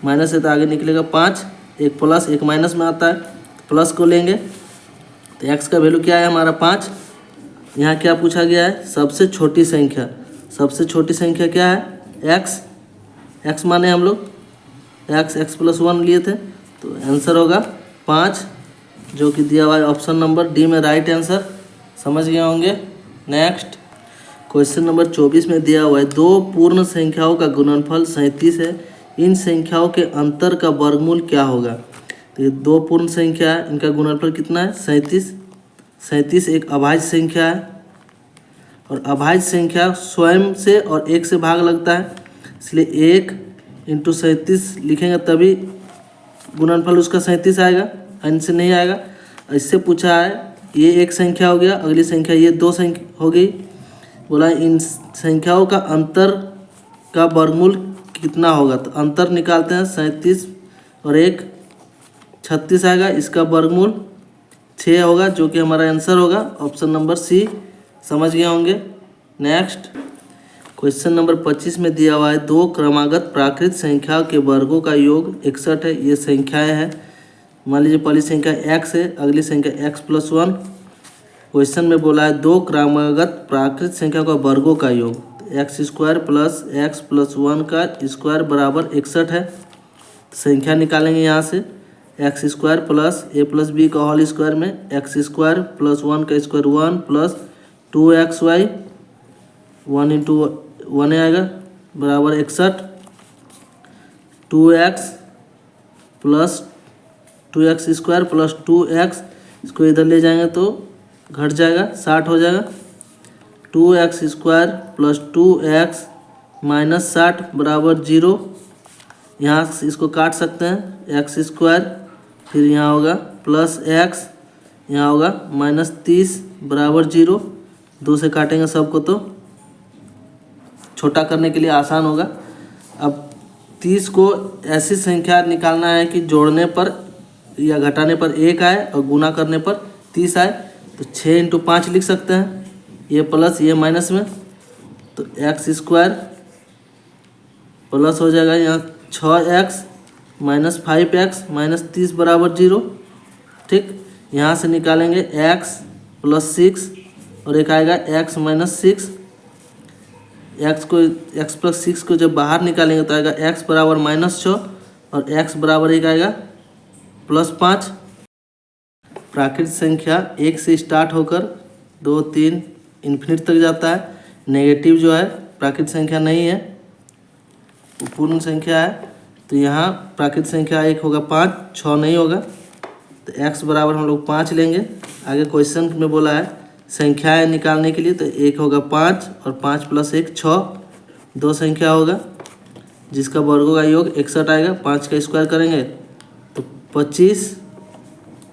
माइनस से तो आगे निकलेगा 5, एक प्लस एक माइनस में आता है, प्लस को लेंगे तो x का वैल्यू क्या है हमारा 5। यहाँ क्या पूछा गया है, सबसे छोटी संख्या, सबसे छोटी संख्या क्या है x, x माने हम लोग x प्लस 1 लिए थे, तो आंसर होगा 5, जो कि दिया हुआ है ऑप्शन नंबर डी में राइट आंसर। समझ गए होंगे। नेक्स्ट क्वेश्चन नंबर 24 में दिया हुआ है दो पूर्ण संख्याओं का गुणनफल 37 है, इन संख्याओं के अंतर का वर्गमूल क्या होगा। तो ये दो पूर्ण संख्या है, इनका गुणनफल कितना है 37। 37 एक अभाज्य संख्या है और अभाज्य संख्या स्वयं से और 1 से भाग लगता है, इसलिए 1 इंटू 37 लिखेंगे तभी गुणनफल उसका 37 आएगा, अन्य से नहीं आएगा। इससे पूछा है ये एक संख्या हो गया, अगली संख्या ये दो संख्या हो गई, बोला इन संख्याओं का अंतर का वर्गमूल कितना होगा। तो अंतर निकालते हैं 37 और 1 36 आएगा, इसका वर्गमूल 6 होगा, जो कि हमारा आंसर होगा ऑप्शन नंबर सी। समझ गए होंगे। नेक्स्ट क्वेश्चन नंबर 25 में दिया हुआ है दो क्रमागत प्राकृत संख्याओं के वर्गों का योग 61 है। ये संख्याएं हैं, मान लीजिए पहली संख्या x है, अगली संख्या x प्लस 1। क्वेश्चन में बोला है दो क्रमागत प्राकृत संख्या का वर्गों का योग, x square plus x plus 1 का स्क्वायर बराबर 61 है। संख्या निकालेंगे यहाँ से, एक्स स्क्वायर प्लस ए प्लस बी का होल स्क्वायर में एक्स स्क्वायर प्लस 1 का स्क्वायर 1 प्लस 2xy 1 इंटू 1 आएगा बराबर 61, 2x plus 2x square plus 2x, इसको इधर ले जाएंगे तो घट जाएगा 60 हो जाएगा, 2x square plus 2x minus 60 बराबर 0। यहाँ से इसको काट सकते हैं, एक्स स्क्वायर फिर यहाँ होगा प्लस एक्स, यहाँ होगा माइनस 30 बराबर 0। 2 से काटेंगे सबको तो छोटा करने के लिए आसान होगा। अब 30 को ऐसी संख्या निकालना है कि जोड़ने पर या घटाने पर 1 आए और गुना करने पर 30 आए, तो 6 इंटू 5 लिख सकते हैं, ये प्लस ये माइनस में, तो एक्स स्क्वायर प्लस हो जाएगा यहाँ 6x माइनस 5x माइनस 30 बराबर 0। ठीक, यहाँ से निकालेंगे x प्लस 6 और एक आएगा x माइनस 6। x प्लस 6 को जब बाहर निकालेंगे तो आएगा x बराबर माइनस 6 और x बराबर एक आएगा प्लस 5। प्राकृत संख्या 1 से स्टार्ट होकर 2 3 इन्फिनिट तक जाता है। नेगेटिव जो है प्राकृत संख्या नहीं है, वो पूर्ण संख्या है, तो यहाँ प्राकृत संख्या 1 होगा 5, 6 नहीं होगा, तो x बराबर हम लोग 5 लेंगे। आगे क्वेश्चन में बोला है संख्याएं निकालने के लिए, तो 1 होगा 5 और 5 प्लस 1 6, दो संख्या होगा जिसका वर्गों का योग 61 आएगा। 5 का स्क्वायर करेंगे तो 25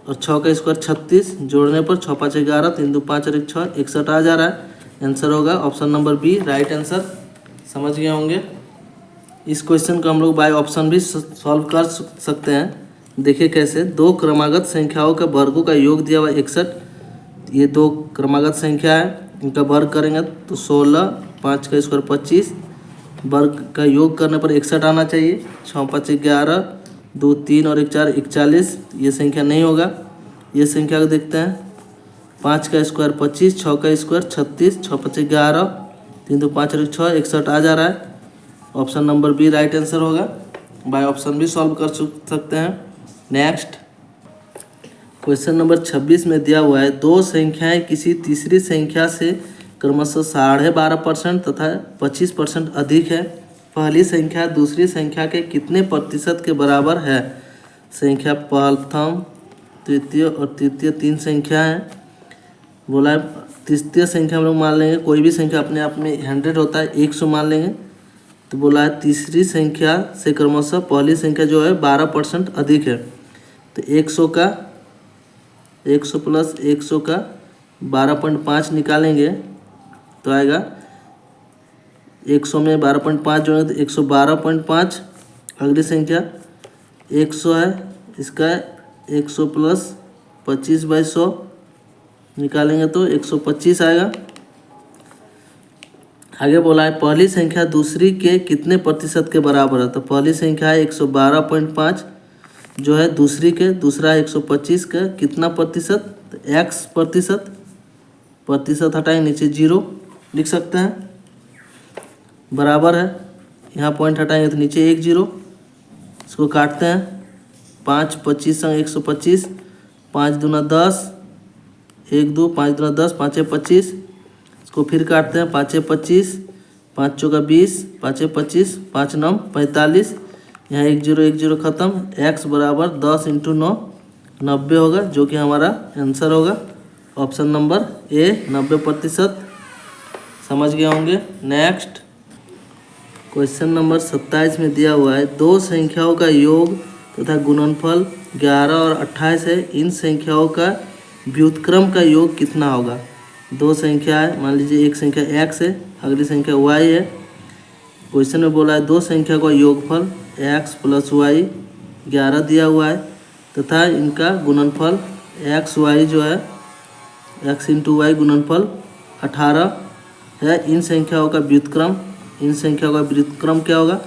और 6 का स्क्वायर 36, जोड़ने पर 6 5 11, 3 2 5 और 1 6, 61 आ जा रहा है। आंसर होगा option number B right answer. समझ गए होंगे। इस क्वेश्चन को हम लोग बाय ऑप्शन भी सॉल्व कर सकते हैं। देखिए कैसे, दो क्रमागत संख्याओं का वर्गों का योग दिया हुआ 61, ये दो क्रमागत संख्या है, इनका वर्ग करेंगे तो 16, 5 का स्क्वायर 25, वर्ग का योग करने पर 61 आना चाहिए। 6 5 11, 2 3 और 1 4 41, ये संख्या नहीं होगा। ये संख्या को देखते हैं, 5 का स्क्वायर 25, 6 का स्क्वायर 36, 6 5 11, 3 2 5 और 1 6, 61 आ जा रहा है। Option number B right answer होगा। बाय ऑप्शन भी सॉल्व कर सकते हैं। नेक्स्ट क्वेश्चन नंबर 26 में दिया हुआ है दो संख्याएं किसी तीसरी संख्या से क्रमशः 12.5% तथा 25% अधिक है। पहली संख्या दूसरी संख्या के कितने प्रतिशत के बराबर है। संख्या प्रथम तृतीय और तृतीय 3 संख्या हैं। बोला है तृतीय संख्या हम लोग मान लेंगे, कोई भी संख्या अपने आप में 100 होता है, 100 मान लेंगे। तो बोला है तीसरी संख्या से क्रमशः पहली संख्या जो है 12% अधिक है, तो 100 का तो 100 प्लस 100 का 12.5 निकालेंगे तो आएगा 100 में 12.5 जोड़ेंगे तो 112.5। अगली संख्या 100 है, इसका 100 प्लस 25/100 निकालेंगे तो 125 आएगा। आगे बोला है पहली संख्या दूसरी के कितने प्रतिशत के बराबर है। तो पहली संख्या है 112.5 जो है दूसरी के, दूसरा 125 का कितना प्रतिशत, तो x प्रतिशत, प्रतिशत हटाएंगे नीचे 0 लिख सकते हैं, बराबर है, यहाँ पॉइंट हटाएंगे तो नीचे 1 0। इसको काटते हैं 5 25 संग 125, 5 दूना 10, 1 2 5 दूना 10, 5 25। इसको फिर काटते हैं 5 25, 5 चौका 20, 5 25, 5 9 45। यहाँ 1 0 1 0 खत्म। x बराबर 10 × 9 90 होगा, जो कि हमारा आंसर होगा ऑप्शन नंबर ए 90%। समझ गए होंगे। नेक्स्ट क्वेश्चन नंबर 27 में दिया हुआ है दो संख्याओं का योग तथा गुणनफल 11 और 28 है, इन संख्याओं का व्युत्क्रम का योग कितना होगा। दो संख्या है, मान लीजिए एक संख्या x है, अगली संख्या y है। क्वेश्चन में बोला है दो संख्या का योगफल x प्लस y 11 दिया हुआ है तथा इनका गुणनफल x y जो है x × y गुणनफल 18 है। इन संख्याओं का व्युत्क्रम, इन संख्याओं का व्युत्क्रम क्या होगा,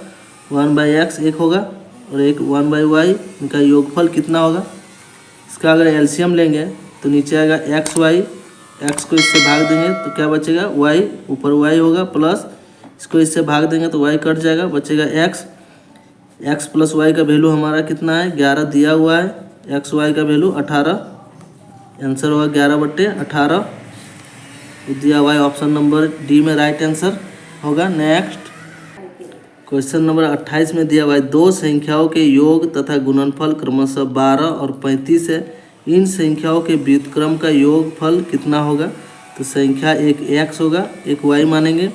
1/x एक होगा और एक 1/y। इनका योगफल कितना होगा। इसका अगर एलसीएम लेंगे तो नीचे आएगा एक्स वाई, एक्स को इससे भाग देंगे तो क्या बचेगा, y, ऊपर y होगा, प्लस इसको इससे भाग देंगे तो y कट जाएगा, बचेगा x। x प्लस y का वैल्यू हमारा कितना है, 11 दिया हुआ है, एक्स वाई का वैल्यू 18, आंसर होगा 11/18 दिया हुआ है। ऑप्शन नंबर डी में राइट आंसर होगा। नेक्स्ट क्वेश्चन नंबर 28 में दिया हुआ है दो संख्याओं के योग तथा गुणनफल क्रमशः 12 और 35 है, इन संख्याओं के व्युत्क्रम का योगफल कितना होगा। तो संख्या एक x होगा, एक y मानेंगे।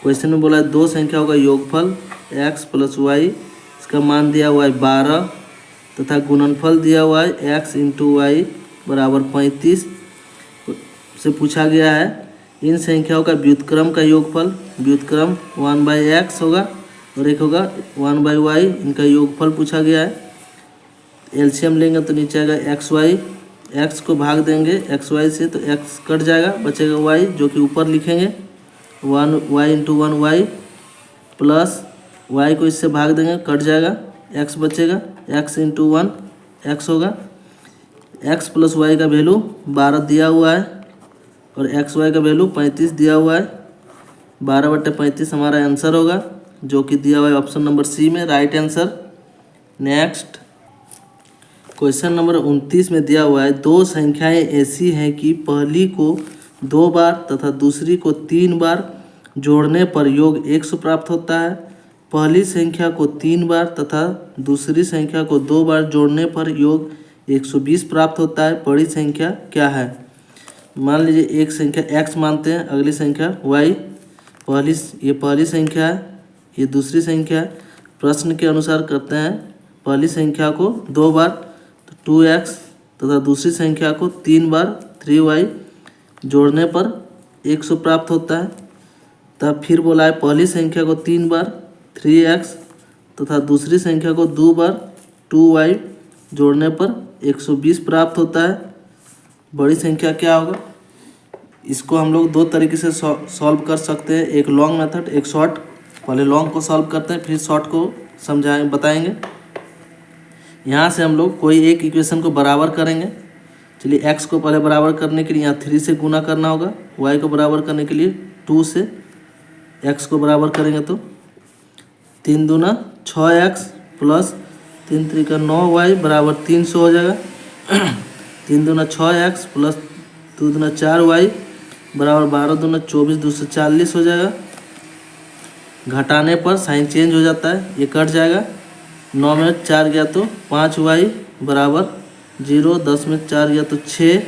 क्वेश्चन में बोला है दो संख्याओं का योगफल x प्लस y, इसका मान दिया हुआ है 12 तथा गुणनफल दिया हुआ है x × y बराबर 35 से पूछा गया है इन संख्याओं का व्युत्क्रम का योगफल। व्युत्क्रम 1/x होगा और एक होगा 1/y, इनका योगफल पूछा गया है। एलसीएम लेंगे तो नीचे आएगा एक्स वाई, एक्स को भाग देंगे एक्स वाई से तो एक्स कट जाएगा, बचेगा वाई जो कि ऊपर लिखेंगे 1y × 1y प्लस वाई को इससे भाग देंगे कट जाएगा, एक्स बचेगा, एक्स × 1 एक्स होगा। एक्स प्लस वाई का वैल्यू 12 दिया हुआ है और एक्स वाई का वैल्यू 35 दिया हुआ है, 12/35 हमारा आंसर होगा, जो कि दिया हुआ है ऑप्शन नंबर सी में right answer. Next question number 29 में दिया हुआ है दो संख्याएं ऐसी हैं कि पहली को 2 बार तथा दूसरी को 3 बार जोड़ने पर योग 100 प्राप्त होता है। पहली संख्या को 3 बार तथा दूसरी संख्या को 2 बार जोड़ने पर योग 120 प्राप्त होता है। बड़ी संख्या क्या है। मान लीजिए एक संख्या x मानते हैं, अगली संख्या y, ये पहली संख्या है, ये दूसरी संख्या है। प्रश्न के अनुसार करते हैं पहली संख्या को 2 बार तो 2x तथा दूसरी संख्या को 3 बार 3y जोड़ने पर 100 प्राप्त होता है। तब फिर बोला है पहली संख्या को 3 बार 3x तथा दूसरी संख्या को 2 बार 2y जोड़ने पर 120 प्राप्त होता है। बड़ी संख्या क्या होगा। इसको हम लोग दो तरीके से सॉल्व कर सकते हैं, एक लॉन्ग मेथड, एक शॉर्ट। पहले लॉन्ग को सॉल्व करते हैं फिर शॉर्ट को समझाएंगे बताएंगे। यहाँ से हम लोग कोई एक इक्वेशन को बराबर करेंगे। चलिए x को पहले बराबर करने के लिए यहाँ 3 से गुना करना होगा, y को बराबर करने के लिए 2 से, x को बराबर करेंगे तो 3 दूना 6x प्लस 3 त्रिका 9y बराबर 300 हो जाएगा। 3 दूना 6x प्लस 2 दूना 4y बराबर 12 दूना 24 240 हो जाएगा। घटाने पर साइन चेंज हो जाता है, ये कट जाएगा। 9 में 4 गया तो 5y बराबर 0, 10 में 4 गया तो 6,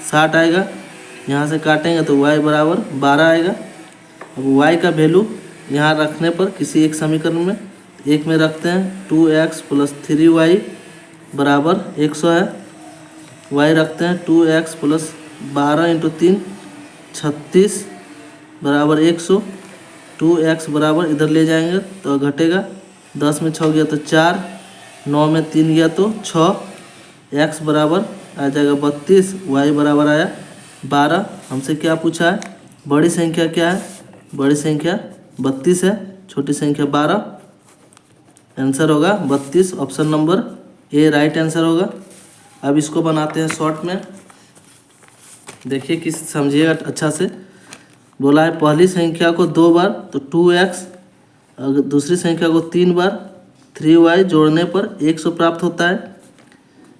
60 आएगा। यहाँ से काटेंगे तो y बराबर 12 आएगा। अब y का वैल्यू यहाँ रखने पर किसी एक समीकरण में एक में रखते हैं 2x प्लस 3y बराबर 100 है। y रखते हैं 2x प्लस 12 इंटू 3 36 बराबर 100। 2x बराबर इधर ले जाएंगे तो घटेगा, 10 में 6 गया तो 4, 9 में 3 गया तो 6, x बराबर आ जाएगा 32, y बराबर आया 12। हमसे क्या पूछा है, बड़ी संख्या क्या है, बड़ी संख्या 32 है, छोटी संख्या 12। आंसर होगा 32, option number A right answer होगा। अब इसको बनाते हैं शॉर्ट में, देखिए कि समझिएगा अच्छा से। बोला है पहली संख्या को 2 बार तो 2x, अगर दूसरी संख्या को 3 बार 3y जोड़ने पर 100 प्राप्त होता है।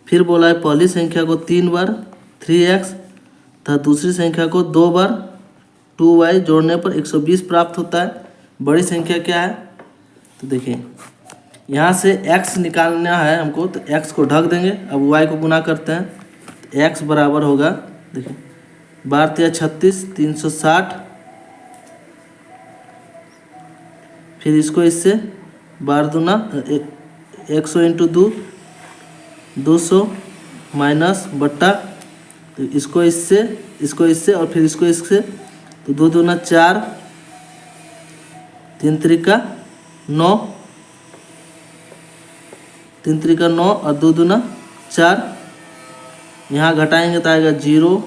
फिर बोला है पहली संख्या को 3 बार 3x तथा दूसरी संख्या को 2 बार 2y जोड़ने पर 120 प्राप्त होता है। बड़ी संख्या क्या है, तो देखिए यहाँ से x निकालना है हमको, तो x को ढक देंगे। अब y को गुना करते हैं तो x बराबर होगा, देखिए 12 36 360, फिर इसको इससे 12 दूना 100 इंटू 2 200 माइनस बट्टा, तो इसको इससे और फिर इसको इससे, तो 2 दूना 4 3 त्रिका 9, 3 त्रिका 9 और 2 दूना 4। यहाँ घटाएंगे तो आएगा 0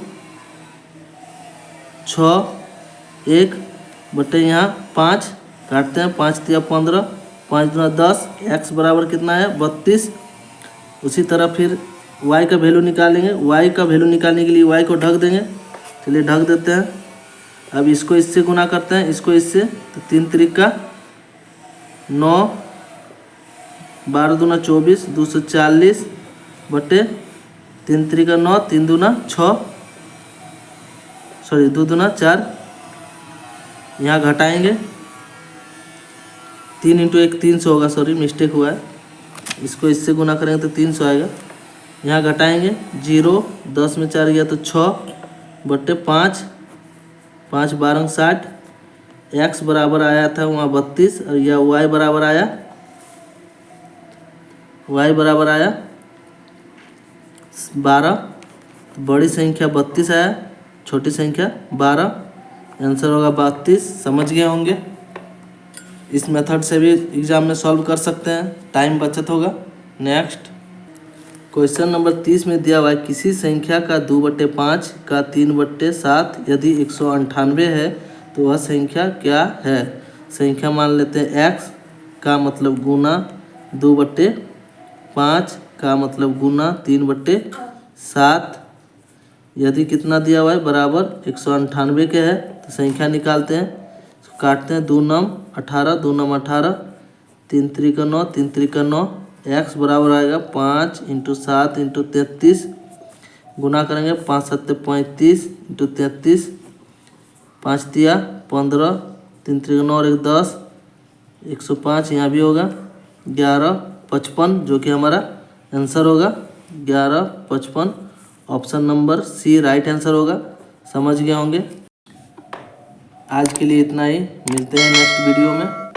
6 1 बटे यहाँ 5, काटते हैं 5 तिया 15, 5 दूना 10, x बराबर कितना है 32। उसी तरह फिर y का वैल्यू निकालेंगे, y का वैल्यू निकालने के लिए y को ढक देंगे, चलिए ढक देते हैं। अब इसको इससे गुना करते हैं, इसको इससे, तो 3 त्रिका 9 12 दूना 24 240 बटे 3 त्रिका 9 3 दूना 6 सॉरी 2 दूना 4। यहाँ घटाएंगे 3 इंटू 1 300 होगा, सॉरी मिस्टेक हुआ है, इसको इससे गुना करेंगे तो 300 आएगा। यहाँ घटाएंगे 0 10 में 4 गया तो 6 बट्टे 5 5 12 60, x बराबर आया था वहाँ 32 और यह y बराबर आया 12। तो बड़ी संख्या 32 आया, छोटी संख्या 12, आंसर होगा 32। समझ गए होंगे, इस मेथड से भी एग्जाम में सॉल्व कर सकते हैं, टाइम बचत होगा। नेक्स्ट क्वेश्चन नंबर 30 में दिया हुआ है किसी संख्या का 2/5 का 3/7 यदि 198 है तो वह संख्या क्या है। संख्या मान लेते हैं x का मतलब गुना 2/5 का मतलब गुना 3/7, यदि कितना दिया हुआ है बराबर 198 के है, तो संख्या निकालते हैं। काटते हैं 2 नम 18 2 नम 18, 3 त्रिका 9 3 त्रिका 9, x बराबर आएगा 5 इंटू 7 इंटू 33, गुना करेंगे 5 7 35 इंटू 33, 5 तिया 15, 3 त्रिका 9 और 1 10, 105 यहाँ भी होगा, 11 55 जो कि हमारा आंसर होगा 11 55, option number C right answer होगा। समझ गए होंगे। आज के लिए इतना ही, मिलते हैं नेक्स्ट वीडियो में।